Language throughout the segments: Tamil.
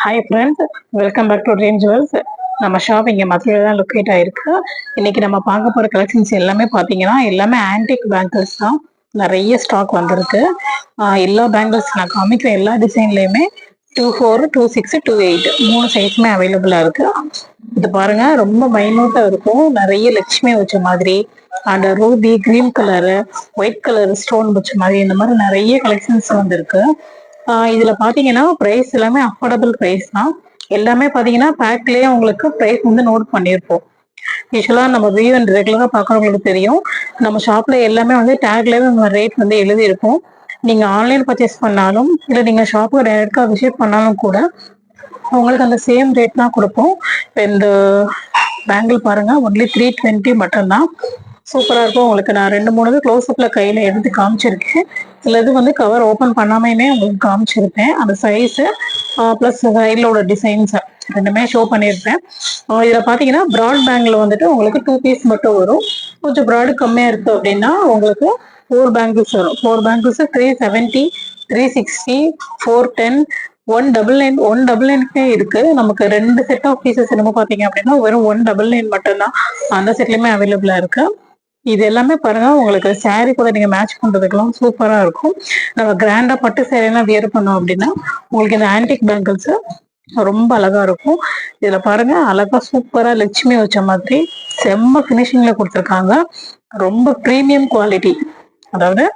Hi friends, welcome back to dream jewels. நம்ம ஷாப் இங்கே மதுரையில் தான் லொக்கேட் ஆயிருக்கு. இன்னைக்கு நம்ம பார்க்க போகிற கலெக்ஷன்ஸ் எல்லாமே பார்த்தீங்கன்னா எல்லாமே ஆன்டிக் பேங்கிள்ஸ் தான். நிறைய ஸ்டாக் வந்திருக்கு. எல்லா பேங்கிள்ஸ் நான் காமிக்கிற எல்லா டிசைன்லையுமே 24, 26, 28 மூணு சைஸுமே அவைலபிளாக இருக்கு. இது பாருங்க, ரொம்ப மைனூட்டாக இருக்கும். நிறைய லட்சுமி வச்ச மாதிரி and Ruby green colour, white colour stone வச்ச மாதிரி இந்த மாதிரி நிறைய கலெக்ஷன்ஸ் வந்திருக்கு. இதுல பாத்தீங்கன்னா பிரைஸ் எல்லாமே அஃபோர்டபுள் பிரைஸ் தான். எல்லாமே பாத்தீங்கன்னா பேக்லயே உங்களுக்கு பிரைஸ் வந்து நோட் பண்ணியிருப்போம். யூஸ்வலா நம்ம வியூ அண்ட் ரெகுலரா பாக்குறவங்களுக்கு தெரியும். நம்ம ஷாப்ல எல்லாமே வந்து டேக்லயே நம்ம ரேட் வந்து எழுதி இருக்கும். நீங்க ஆன்லைன் பர்ச்சேஸ் பண்ணாலும் இல்ல நீங்க ஷாப்புக்கு டைரக்டா விசிட் பண்ணாலும் கூட உங்களுக்கு அந்த சேம் ரேட் தான் கொடுப்போம். இப்போ இந்த பேங்கிள் பாருங்க, ஒன்லி 320 மட்டும்தான். சூப்பரா இருக்கும். உங்களுக்கு நான் 2-3 க்ளோஸ் அப்ல கையில எடுத்து காமிச்சிருக்கேன். சில இது வந்து கவர் ஓப்பன் பண்ணாமையுமே உங்களுக்கு காமிச்சிருப்பேன். அந்த சைஸ் பிளஸ் சைட்லோட டிசைன்ஸ் ரெண்டுமே ஷோ பண்ணியிருப்பேன். இதுல பாத்தீங்கன்னா ப்ராட் பேங்கில் வந்துட்டு உங்களுக்கு 2 பீஸ் மட்டும் வரும். கொஞ்சம் ப்ராடு கம்மியா இருக்கு அப்படின்னா உங்களுக்கு 4 பேங்கிள்ஸ் வரும். 4 பேங்கிள்ஸ் 370, 360, 410, 199 இருக்கு. நமக்கு 2 செட் ஆஃப் பீசஸ் என்னமோ பாத்தீங்க அப்படின்னா வெறும் 199 மட்டும்தான் அந்த செட்லயுமே அவைலபிளா இருக்கு. இது எல்லாமே பாருங்க, உங்களுக்கு சாரி கூட நீங்க மேட்ச் பண்றதுக்கெல்லாம் சூப்பரா இருக்கும். நம்ம கிராண்டா பட்டு சேரீ எல்லாம் வியர் பண்ணோம் அப்படின்னா உங்களுக்கு இந்த ஆன்டிக் பேங்கிள்ஸ் ரொம்ப அழகா இருக்கும். இதுல பாருங்க, அழகா சூப்பரா லட்சுமி வச்ச மாதிரி செம்ம பினிஷிங்ல கொடுத்துருக்காங்க. ரொம்ப ப்ரீமியம் குவாலிட்டி. அதாவது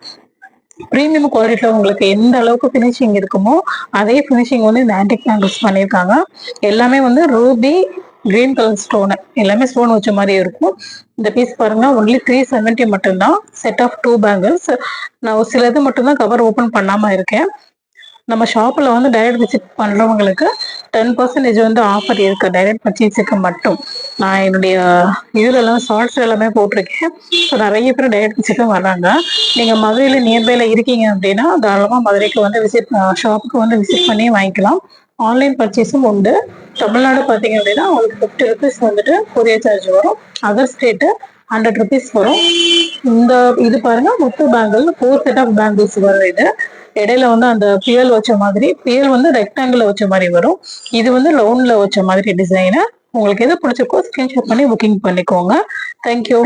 ப்ரீமியம் குவாலிட்டியில உங்களுக்கு எந்த அளவுக்கு பினிஷிங் இருக்குமோ அதே பினிஷிங் வந்து இந்த ஆன்டிக் பேங்கிள்ஸ் பண்ணியிருக்காங்க. எல்லாமே வந்து ரூபி கிரீன் கலர் ஸ்டோனு, எல்லாமே ஸ்டோன் வச்ச மாதிரி இருக்கும். இந்த பீஸ் பாருங்க, ஒன்லி 370 மட்டும்தான். Set of 2 bangles. நான் ஒரு சிலது மட்டும்தான் கவர் ஓப்பன் பண்ணாம இருக்கேன். நம்ம ஷாப்ல வந்து டைரக்ட் விசிட் பண்றவங்களுக்கு 10% வந்து ஆஃபர் இருக்கு, டைரக்ட் பர்ச்சேஸுக்கு மட்டும். நான் என்னுடைய இதுலலாம் ஷார்ட்ஸ் எல்லாமே போட்டிருக்கேன். ஸோ நிறைய பேர் டைரக்ட் விசிட்டும் வர்றாங்க. நீங்க மதுரையில நியர்பைல இருக்கீங்க அப்படின்னா தாராளமா மதுரைக்கு வந்து விசிட் ஷாப்புக்கு வந்து விசிட் பண்ணி வாங்கிக்கலாம். ஆன்லைன் பர்ச்சேஸும் உண்டு. தமிழ்நாடு பார்த்தீங்க அப்படின்னா உங்களுக்கு 50 ருபீஸ் வந்துட்டு கொரியர் சார்ஜ் வரும். அதர் ஸ்டேட்டு 100 ருபீஸ் வரும். இந்த இது பாருங்க, முத்து பேங்கிள் 4 செட் ஆஃப் பேங்கிள்ஸ் வரும். இது இடையில வந்து அந்த பியல் வச்ச மாதிரி, பியல் வந்து ரெக்டாங்கிள் வச்ச மாதிரி வரும். இது வந்து ரவுண்ட்ல வச்ச மாதிரி டிசைனு. உங்களுக்கு எது பிடிச்சிருக்கோ ஸ்கிரீன்ஷாட் பண்ணி புக்கிங் பண்ணிக்கோங்க. தேங்க்யூ.